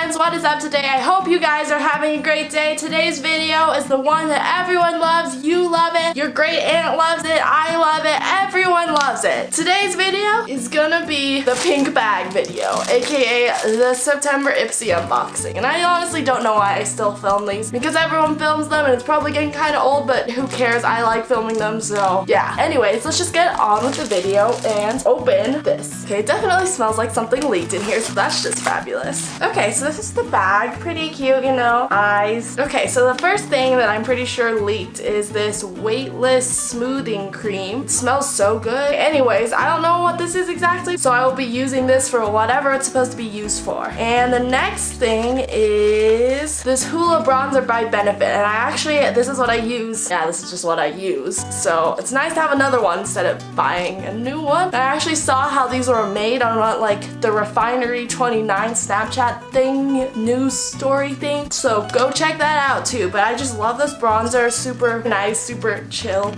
friends, what is up today? I hope you guys are having a great day. Today's video is the one that everyone loves. You love it, your great aunt loves it, I love it, everyone loves it. Today's video is gonna be the pink bag video, aka the September ipsy unboxing. And I honestly don't know why I still film these, because everyone films them and it's probably getting kind of old, but who cares? I like filming them, so yeah. Anyways, let's just get on with the video and open this. Okay, it definitely smells like something leaked in here, so that's just fabulous. Okay, so this is the bag. Pretty cute, you know, eyes. Okay, so the first thing that I'm pretty sure leaked is this weightless smoothing cream. It smells so good. Anyways, I don't know what this is exactly, so I will be using this for whatever it's supposed to be used for. And the next thing is this Hoola bronzer by Benefit, and I actually, this is what I use. Yeah, this is just what I use. So it's nice to have another one instead of buying a new one. I actually saw how these were made on like the Refinery 29 Snapchat thing, news story thing. So go check that out too. But I just love this bronzer. Super nice, super chill.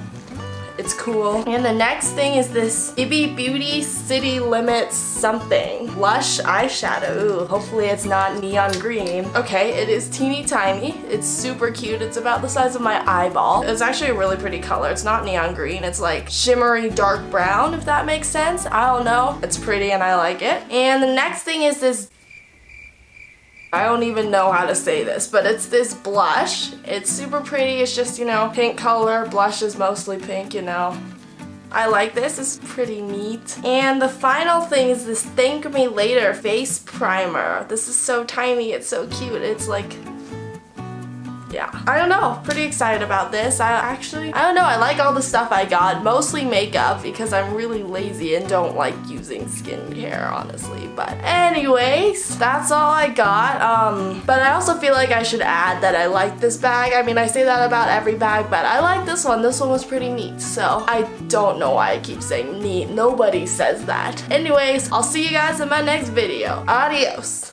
It's cool. And the next thing is this Ibby Beauty City Limits something. Blush eyeshadow. Ooh, hopefully it's not neon green. Okay, it is teeny tiny. It's super cute. It's about the size of my eyeball. It's actually a really pretty color. It's not neon green. It's like shimmery dark brown, if that makes sense. I don't know. It's pretty and I like it. And the next thing is this, I don't even know how to say this, but it's this blush. It's super pretty. It's just, you know, pink color. Blush is mostly pink, you know. I like this. It's pretty neat. And the final thing is this Thank Me Later face primer. This is so tiny. It's so cute. It's like, yeah, I don't know, pretty excited about this. I don't know, I like all the stuff I got, mostly makeup because I'm really lazy and don't like using skincare, honestly. But anyways, that's all I got. But I also feel like I should add that I like this bag. I mean, I say that about every bag, but I like this one. This one was pretty neat, so I don't know why I keep saying neat. Nobody says that. Anyways, I'll see you guys in my next video. Adios.